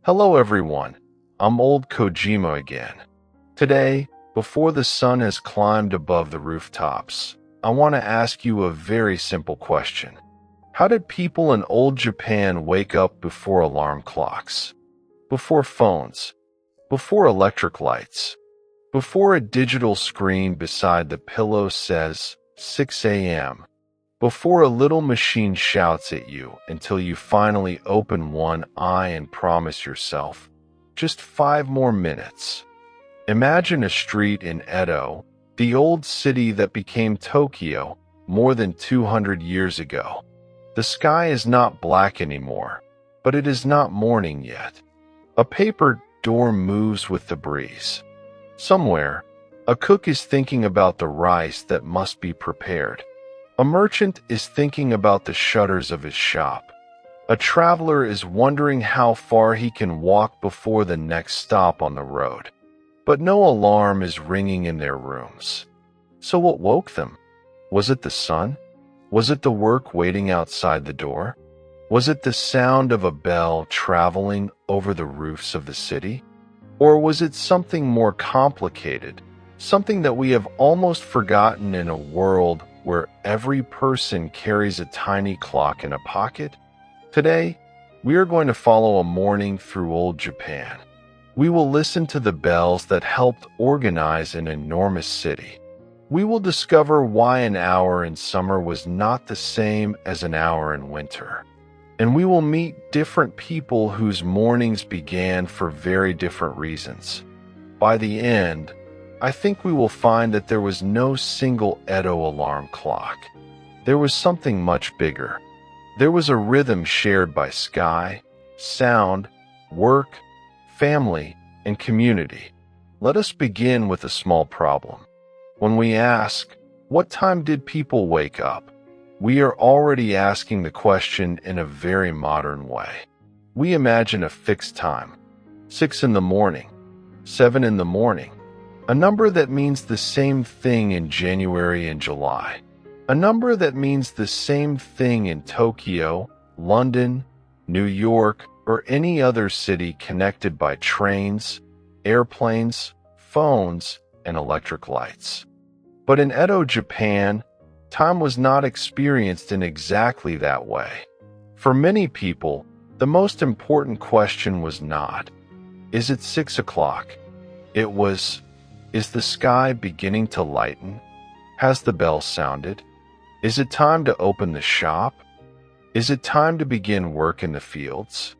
Hello everyone, I'm Old Kojima again. Today, before the sun has climbed above the rooftops, I want to ask you a very simple question. How did people in old Japan wake up before alarm clocks? Before phones? Before electric lights? Before a digital screen beside the pillow says 6 a.m.? Before a little machine shouts at you until you finally open one eye and promise yourself, just 5 more minutes. Imagine a street in Edo, the old city that became Tokyo more than 200 years ago. The sky is not black anymore, but it is not morning yet. A paper door moves with the breeze. Somewhere, a cook is thinking about the rice that must be prepared. A merchant is thinking about the shutters of his shop. A traveler is wondering how far he can walk before the next stop on the road. But no alarm is ringing in their rooms. So what woke them? Was it the sun? Was it the work waiting outside the door? Was it the sound of a bell traveling over the roofs of the city? Or was it something more complicated, something that we have almost forgotten in a world where every person carries a tiny clock in a pocket? Today, we are going to follow a morning through old Japan. We will listen to the bells that helped organize an enormous city. We will discover why an hour in summer was not the same as an hour in winter. And we will meet different people whose mornings began for very different reasons. By the end, I think we will find that there was no single Edo alarm clock. There was something much bigger. There was a rhythm shared by sky, sound, work, family, and community. Let us begin with a small problem. When we ask, what time did people wake up? We are already asking the question in a very modern way. We imagine a fixed time, 6 in the morning, 7 in the morning, a number that means the same thing in January and July, a number that means the same thing in Tokyo, London, New York, or any other city connected by trains, airplanes, phones, and electric lights. But in Edo, Japan, time was not experienced in exactly that way. For many people, the most important question was not, is it 6 o'clock? It was, is the sky beginning to lighten? Has the bell sounded? Is it time to open the shop? Is it time to begin work in the fields?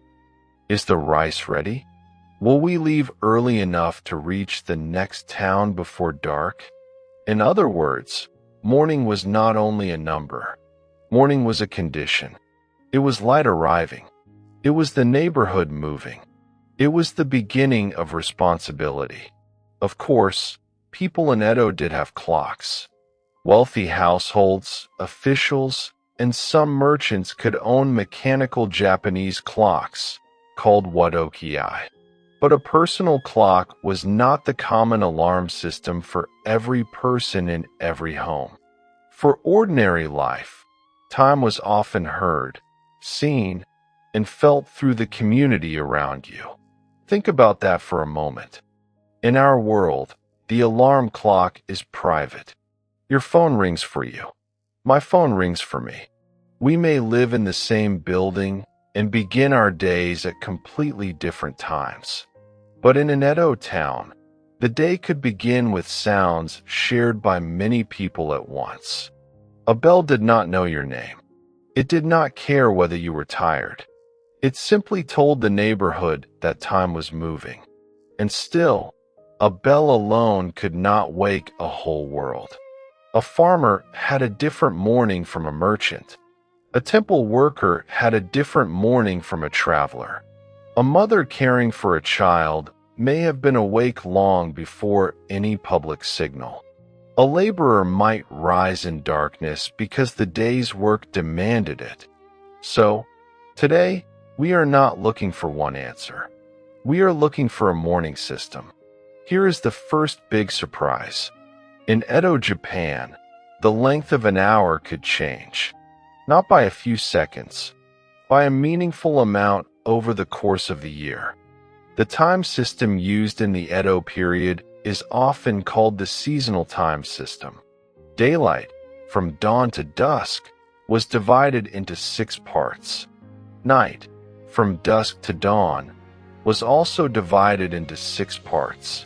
Is the rice ready? Will we leave early enough to reach the next town before dark? In other words, morning was not only a number. Morning was a condition. It was light arriving. It was the neighborhood moving. It was the beginning of responsibility. Of course, people in Edo did have clocks. Wealthy households, officials, and some merchants could own mechanical Japanese clocks, called wadoki. But a personal clock was not the common alarm system for every person in every home. For ordinary life, time was often heard, seen, and felt through the community around you. Think about that for a moment. In our world, the alarm clock is private. Your phone rings for you. My phone rings for me. We may live in the same building and begin our days at completely different times. But in an Edo town, the day could begin with sounds shared by many people at once. A bell did not know your name. It did not care whether you were tired. It simply told the neighborhood that time was moving. And still, a bell alone could not wake a whole world. A farmer had a different morning from a merchant. A temple worker had a different morning from a traveler. A mother caring for a child may have been awake long before any public signal. A laborer might rise in darkness because the day's work demanded it. So, today, we are not looking for one answer. We are looking for a morning system. Here is the first big surprise. In Edo, Japan, the length of an hour could change, not by a few seconds, by a meaningful amount over the course of the year. The time system used in the Edo period is often called the seasonal time system. Daylight, from dawn to dusk, was divided into 6 parts. Night, from dusk to dawn, was also divided into 6 parts.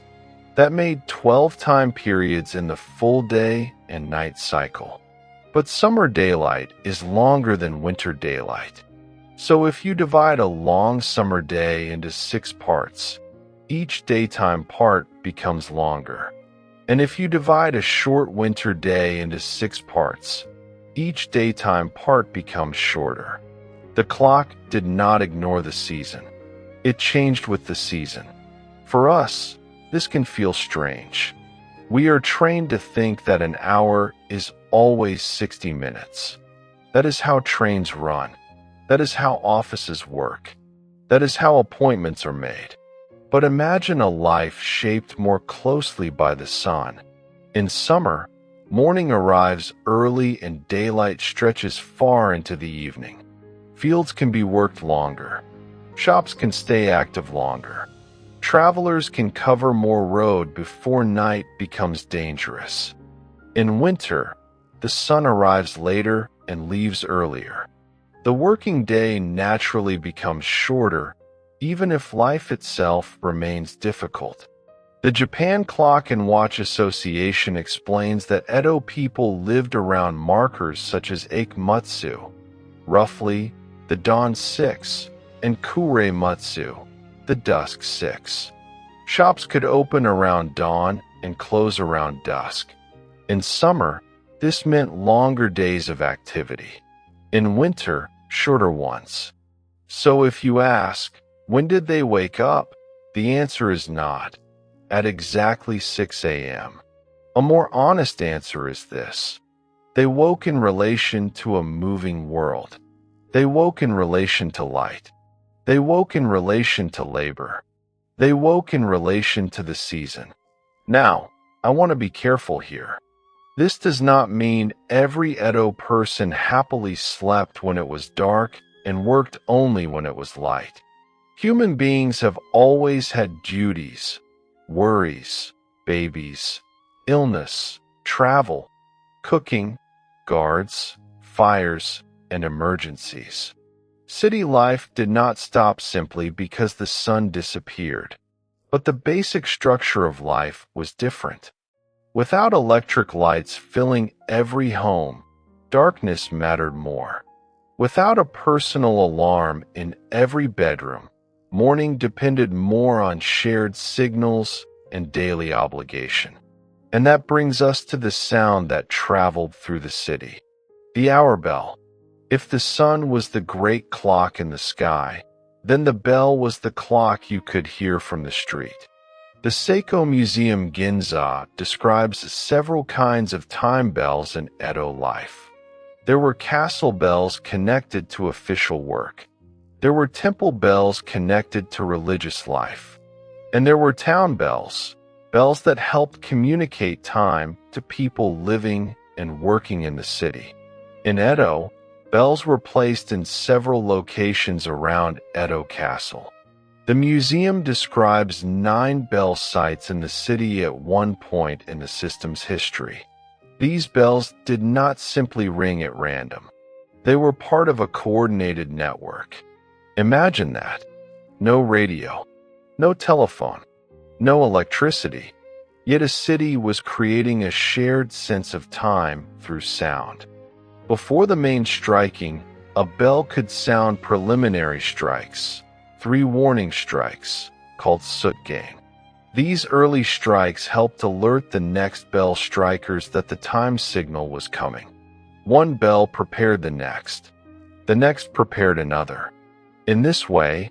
That made 12 time periods in the full day and night cycle. But summer daylight is longer than winter daylight. So if you divide a long summer day into 6 parts, each daytime part becomes longer. And if you divide a short winter day into 6 parts, each daytime part becomes shorter. The clock did not ignore the season. It changed with the season. For us, this can feel strange. We are trained to think that an hour is always 60 minutes. That is how trains run. That is how offices work. That is how appointments are made. But imagine a life shaped more closely by the sun. In summer, morning arrives early and daylight stretches far into the evening. Fields can be worked longer. Shops can stay active longer. Travelers can cover more road before night becomes dangerous. In winter, the sun arrives later and leaves earlier. The working day naturally becomes shorter, even if life itself remains difficult. The Japan Clock and Watch Association explains that Edo people lived around markers such as Akimatsu, roughly the dawn 6, and Kurei-matsu, the dusk 6. Shops could open around dawn and close around dusk. In summer, this meant longer days of activity. In winter, shorter ones. So if you ask, when did they wake up? The answer is not at exactly 6 a.m. A more honest answer is this. They woke in relation to a moving world. They woke in relation to light. They woke in relation to labor. They woke in relation to the season. Now, I want to be careful here. This does not mean every Edo person happily slept when it was dark and worked only when it was light. Human beings have always had duties, worries, babies, illness, travel, cooking, guards, fires, and emergencies. City life did not stop simply because the sun disappeared, but the basic structure of life was different. Without electric lights filling every home, darkness mattered more. Without a personal alarm in every bedroom, morning depended more on shared signals and daily obligation. And that brings us to the sound that traveled through the city. The hour bell. If the sun was the great clock in the sky, then the bell was the clock you could hear from the street. The Seiko Museum Ginza describes several kinds of time bells in Edo life. There were castle bells connected to official work. There were temple bells connected to religious life. And there were town bells, bells that helped communicate time to people living and working in the city. In Edo, bells were placed in several locations around Edo Castle. The museum describes 9 bell sites in the city at one point in the system's history. These bells did not simply ring at random. They were part of a coordinated network. Imagine that. No radio, no telephone, no electricity, yet a city was creating a shared sense of time through sound. Before the main striking, a bell could sound preliminary strikes, 3 warning strikes, called sutgain. These early strikes helped alert the next bell strikers that the time signal was coming. One bell prepared the next prepared another. In this way,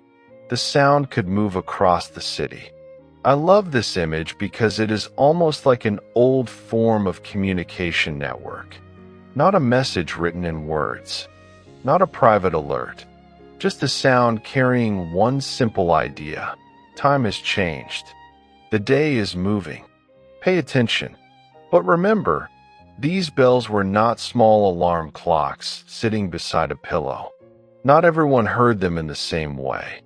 the sound could move across the city. I love this image because it is almost like an old form of communication network. Not a message written in words, not a private alert, just a sound carrying one simple idea. Time has changed. The day is moving. Pay attention. But remember, these bells were not small alarm clocks sitting beside a pillow. Not everyone heard them in the same way.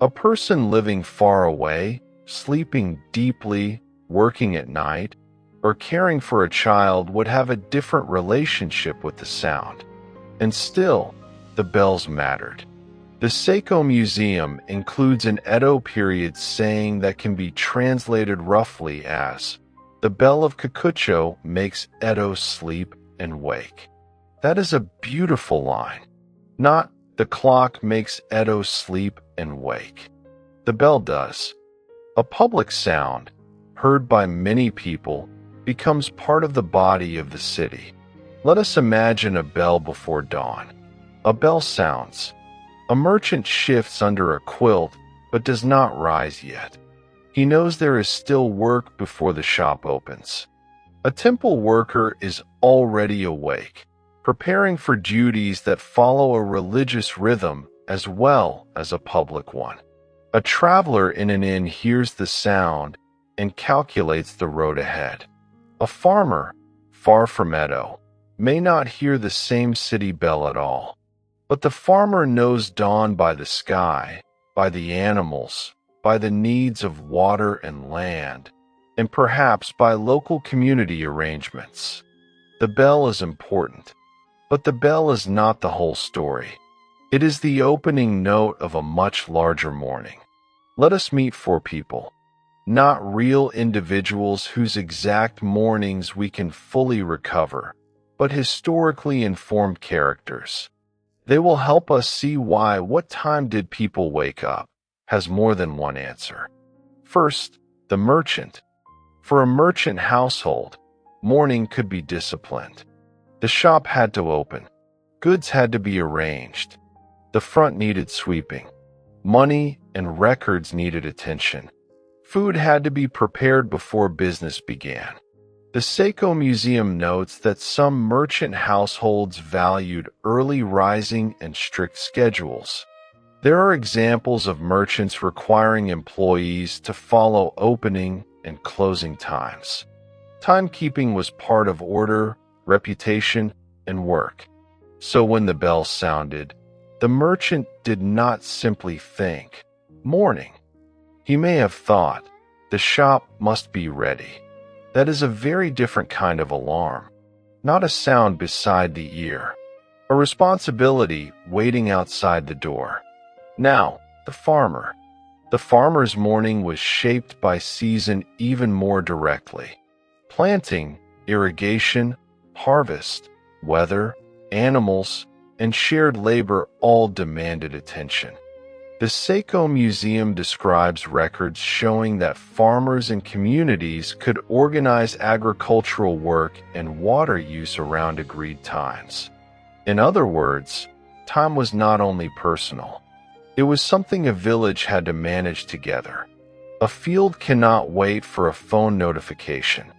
A person living far away, sleeping deeply, working at night, or caring for a child would have a different relationship with the sound. And still, the bells mattered. The Seiko Museum includes an Edo-period saying that can be translated roughly as, "The bell of Kikucho makes Edo sleep and wake." That is a beautiful line. Not, "The clock makes Edo sleep and wake." The bell does. A public sound, heard by many people, becomes part of the body of the city. Let us imagine a bell before dawn. A bell sounds. A merchant shifts under a quilt but does not rise yet. He knows there is still work before the shop opens. A temple worker is already awake, preparing for duties that follow a religious rhythm as well as a public one. A traveler in an inn hears the sound and calculates the road ahead. A farmer, far from Edo, may not hear the same city bell at all. But the farmer knows dawn by the sky, by the animals, by the needs of water and land, and perhaps by local community arrangements. The bell is important, but the bell is not the whole story. It is the opening note of a much larger morning. Let us meet four people, not real individuals whose exact mornings we can fully recover, but historically informed characters. They will help us see why "what time did people wake up" has more than one answer. First, the merchant. For a merchant household, morning could be disciplined. The shop had to open. Goods had to be arranged. The front needed sweeping. Money and records needed attention. Food had to be prepared before business began. The Seiko Museum notes that some merchant households valued early rising and strict schedules. There are examples of merchants requiring employees to follow opening and closing times. Timekeeping was part of order, reputation, and work. So when the bell sounded, the merchant did not simply think, "Morning." He may have thought, "The shop must be ready." That is a very different kind of alarm, not a sound beside the ear, a responsibility waiting outside the door. Now, the farmer. The farmer's morning was shaped by season even more directly. Planting, irrigation, harvest, weather, animals, and shared labor all demanded attention. The Seiko Museum describes records showing that farmers and communities could organize agricultural work and water use around agreed times. In other words, time was not only personal. It was something a village had to manage together. A field cannot wait for a phone notification.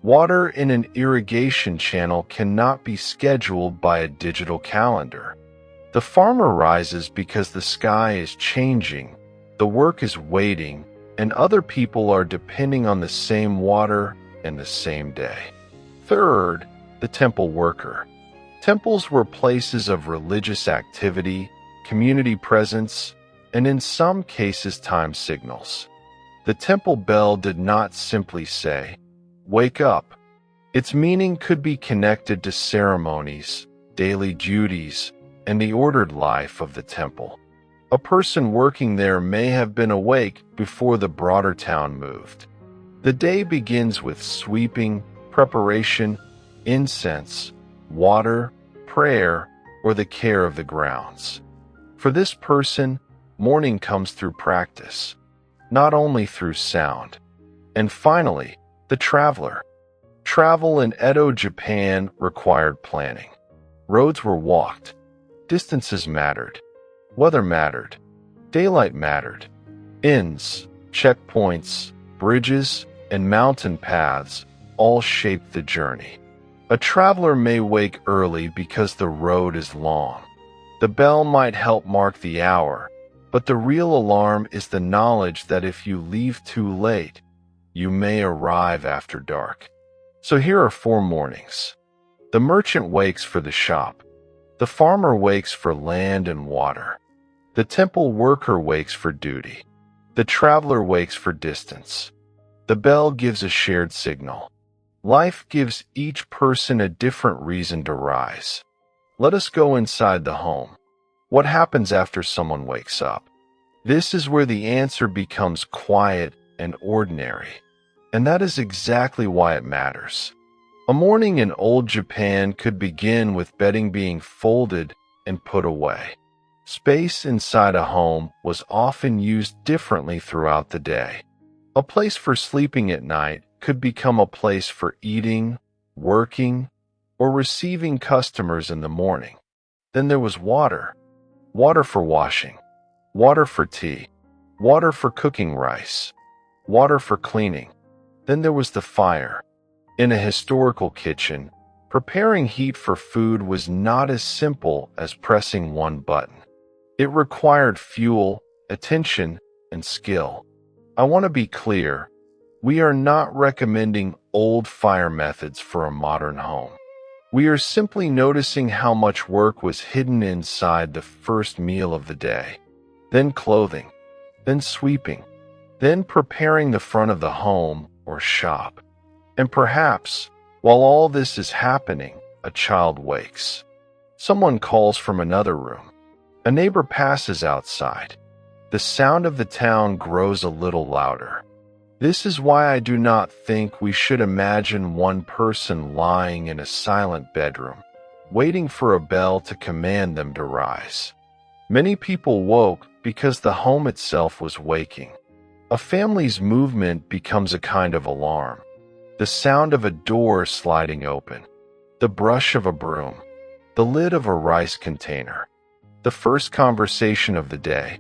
Water in an irrigation channel cannot be scheduled by a digital calendar. The farmer rises because the sky is changing, the work is waiting, and other people are depending on the same water and the same day. Third, the temple worker. Temples were places of religious activity, community presence, and in some cases time signals. The temple bell did not simply say, "Wake up." Its meaning could be connected to ceremonies, daily duties, and the ordered life of the temple. A person working there may have been awake before the broader town moved. The day begins with sweeping, preparation, incense, water, prayer, or the care of the grounds. For this person, morning comes through practice, not only through sound. And finally, the traveler. Travel in Edo, Japan required planning. Roads were walked. Distances mattered. Weather mattered. Daylight mattered. Inns, checkpoints, bridges, and mountain paths all shaped the journey. A traveler may wake early because the road is long. The bell might help mark the hour, but the real alarm is the knowledge that if you leave too late, you may arrive after dark. So here are 4 mornings. The merchant wakes for the shop. The farmer wakes for land and water. The temple worker wakes for duty. The traveler wakes for distance. The bell gives a shared signal. Life gives each person a different reason to rise. Let us go inside the home. What happens after someone wakes up? This is where the answer becomes quiet and ordinary. And that is exactly why it matters. A morning in old Japan could begin with bedding being folded and put away. Space inside a home was often used differently throughout the day. A place for sleeping at night could become a place for eating, working, or receiving customers in the morning. Then there was water. Water for washing. Water for tea. Water for cooking rice. Water for cleaning. Then there was the fire. In a historical kitchen, preparing heat for food was not as simple as pressing one button. It required fuel, attention, and skill. I want to be clear, we are not recommending old fire methods for a modern home. We are simply noticing how much work was hidden inside the first meal of the day, then clothing, then sweeping, then preparing the front of the home or shop. And perhaps, while all this is happening, a child wakes. Someone calls from another room. A neighbor passes outside. The sound of the town grows a little louder. This is why I do not think we should imagine one person lying in a silent bedroom, waiting for a bell to command them to rise. Many people woke because the home itself was waking. A family's movement becomes a kind of alarm. The sound of a door sliding open, the brush of a broom, the lid of a rice container, the first conversation of the day,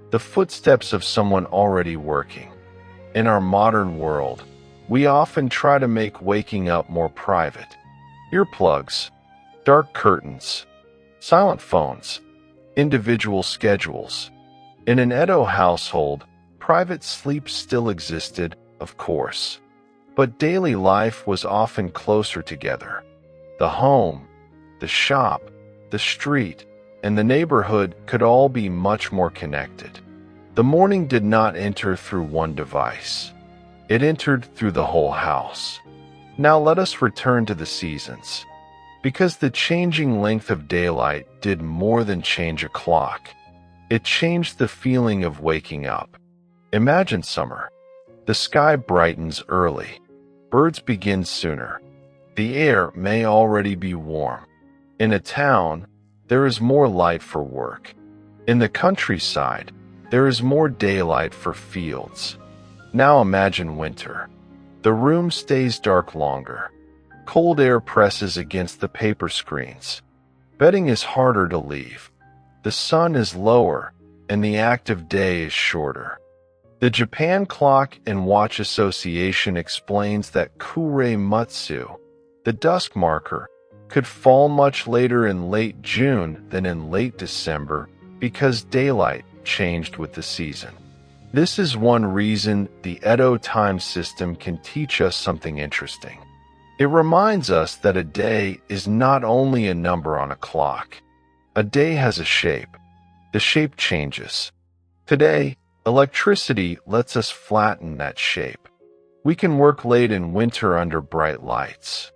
the footsteps of someone already working. In our modern world, we often try to make waking up more private. Earplugs, dark curtains, silent phones, individual schedules. In an Edo household, private sleep still existed, of course. But daily life was often closer together. The home, the shop, the street, and the neighborhood could all be much more connected. The morning did not enter through one device. It entered through the whole house. Now let us return to the seasons. Because the changing length of daylight did more than change a clock. It changed the feeling of waking up. Imagine summer. The sky brightens early. Birds begin sooner. The air may already be warm. In a town, there is more light for work. In the countryside, there is more daylight for fields. Now imagine winter. The room stays dark longer. Cold air presses against the paper screens. Bedding is harder to leave. The sun is lower, and the active day is shorter. The Japan Clock and Watch Association explains that Kure Mutsu, the dusk marker, could fall much later in late June than in late December because daylight changed with the season. This is one reason the Edo time system can teach us something interesting. It reminds us that a day is not only a number on a clock. A day has a shape. The shape changes. Today, electricity lets us flatten that shape. We can work late in winter under bright lights.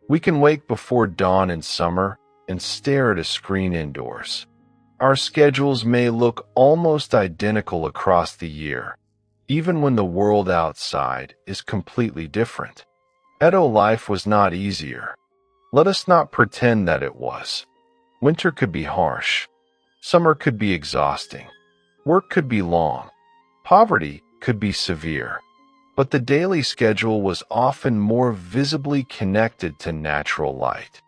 We can wake before dawn in summer and stare at a screen indoors. Our schedules may look almost identical across the year, even when the world outside is completely different. Edo life was not easier. Let us not pretend that it was. Winter could be harsh. Summer could be exhausting. Work could be long. Poverty could be severe. But the daily schedule was often more visibly connected to natural light.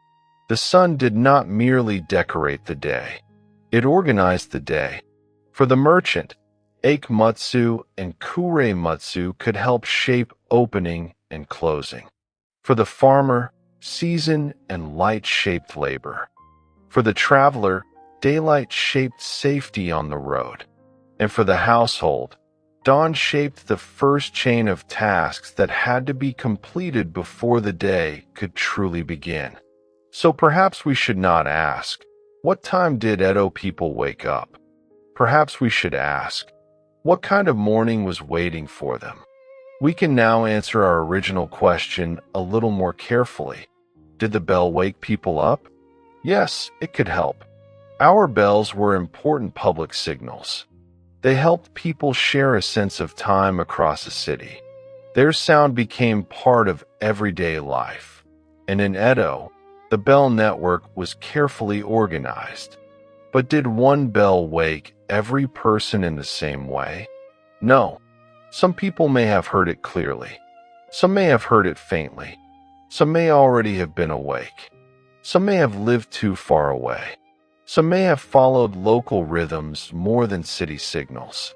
The sun did not merely decorate the day. It organized the day. For the merchant, Eikmutsu and Kuremutsu could help shape opening and closing. For the farmer, season and light shaped labor. For the traveler, daylight shaped safety on the road. And for the household, dawn shaped the first chain of tasks that had to be completed before the day could truly begin. So perhaps we should not ask, what time did Edo people wake up? Perhaps we should ask, what kind of morning was waiting for them? We can now answer our original question a little more carefully. Did the bell wake people up? Yes, it could help. Our bells were important public signals. They helped people share a sense of time across a city. Their sound became part of everyday life. And in Edo, the bell network was carefully organized. But did one bell wake every person in the same way? No. Some people may have heard it clearly. Some may have heard it faintly. Some may already have been awake. Some may have lived too far away. Some may have followed local rhythms more than city signals.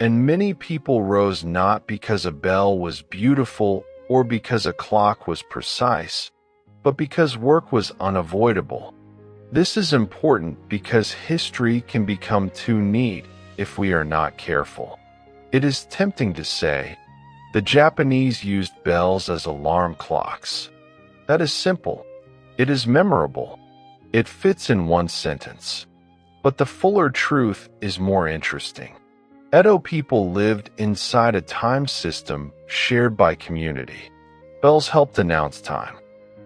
And many people rose not because a bell was beautiful or because a clock was precise, but because work was unavoidable. This is important because history can become too neat if we are not careful. It is tempting to say, the Japanese used bells as alarm clocks. That is simple. It is memorable. It fits in one sentence. But the fuller truth is more interesting. Edo people lived inside a time system shared by community. Bells helped announce time.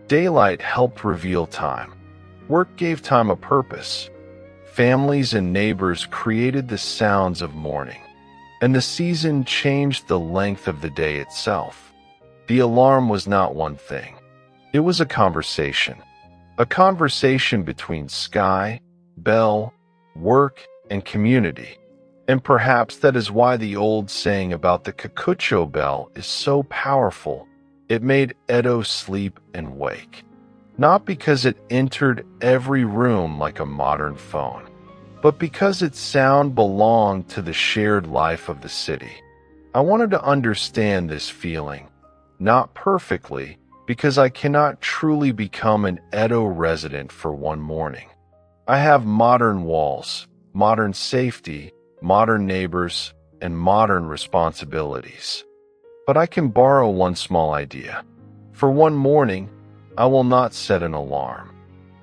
Daylight helped reveal time. Work gave time a purpose. Families and neighbors created the sounds of morning. And the season changed the length of the day itself. The alarm was not one thing. It was a conversation. A conversation between sky, bell, work, and community. And perhaps that is why the old saying about the Kakucho bell is so powerful. It made Edo sleep and wake. Not because it entered every room like a modern phone, but because its sound belonged to the shared life of the city. I wanted to understand this feeling, not perfectly, because I cannot truly become an Edo resident for one morning. I have modern walls, modern safety, modern neighbors, and modern responsibilities. But I can borrow one small idea. For one morning, I will not set an alarm.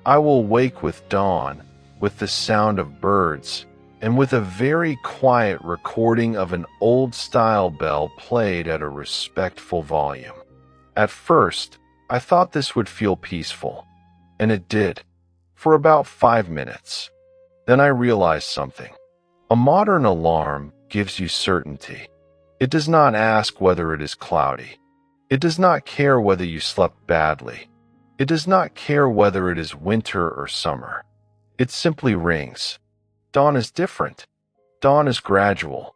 I will wake with dawn, with the sound of birds, and with a very quiet recording of an old-style bell played at a respectful volume. At first, I thought this would feel peaceful, and it did, for about 5 minutes. Then I realized something. A modern alarm gives you certainty. It does not ask whether it is cloudy. It does not care whether you slept badly. It does not care whether it is winter or summer. It simply rings. Dawn is different. Dawn is gradual.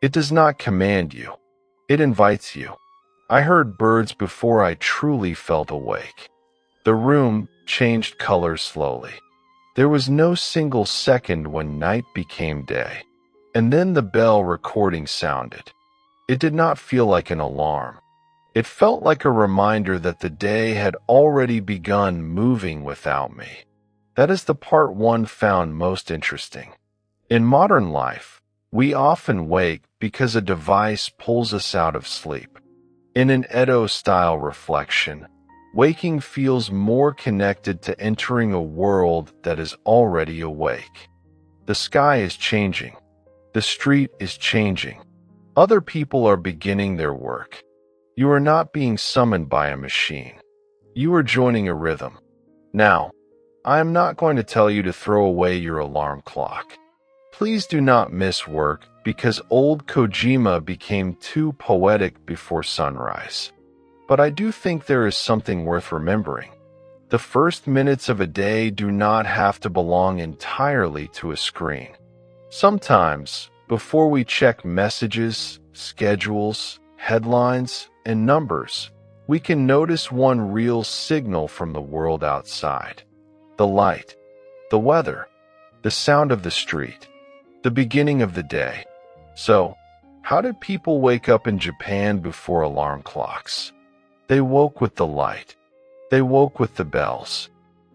It does not command you. It invites you. I heard birds before I truly felt awake. The room changed color slowly. There was no single second when night became day. And then the bell recording sounded. It did not feel like an alarm. It felt like a reminder that the day had already begun moving without me. That is the part one found most interesting. In modern life, we often wake because a device pulls us out of sleep. In an Edo-style reflection, waking feels more connected to entering a world that is already awake. The sky is changing. The street is changing. Other people are beginning their work. You are not being summoned by a machine. You are joining a rhythm. Now, I am not going to tell you to throw away your alarm clock. Please do not miss work because Old Kojima became too poetic before sunrise. But I do think there is something worth remembering. The first minutes of a day do not have to belong entirely to a screen. Sometimes, before we check messages, schedules, headlines, and numbers, we can notice one real signal from the world outside. The light, the weather, the sound of the street, the beginning of the day. So, how did people wake up in Japan before alarm clocks? They woke with the light. They woke with the bells.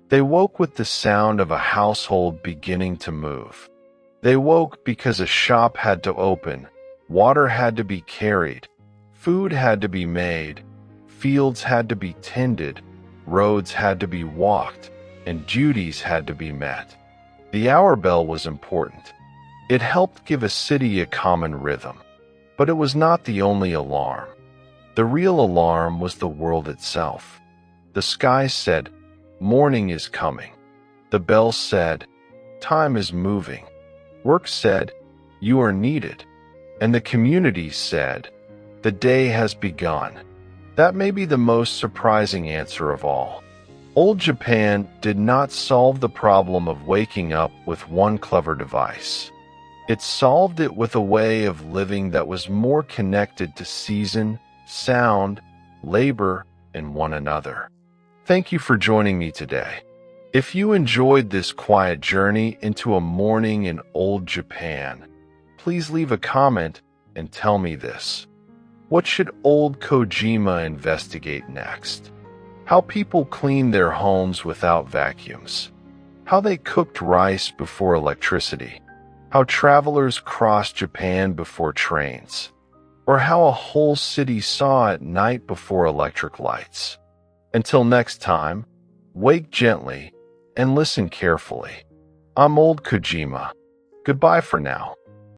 They woke with the sound of a household beginning to move. They woke because a shop had to open, water had to be carried, food had to be made, fields had to be tended, roads had to be walked, and duties had to be met. The hour bell was important. It helped give a city a common rhythm. But it was not the only alarm. The real alarm was the world itself. The sky said, "Morning is coming." The bells said, "Time is moving." Work said, "You are needed." And the community said, "The day has begun." That may be the most surprising answer of all. Old Japan did not solve the problem of waking up with one clever device. It solved it with a way of living that was more connected to season, sound, labor, and one another. Thank you for joining me today. If you enjoyed this quiet journey into a morning in Old Japan, please leave a comment and tell me this. What should Old Kojima investigate next? How people cleaned their homes without vacuums. How they cooked rice before electricity. How travelers crossed Japan before trains. Or how a whole city saw at night before electric lights. Until next time, wake gently and listen carefully. I'm Old Kojima. Goodbye for now.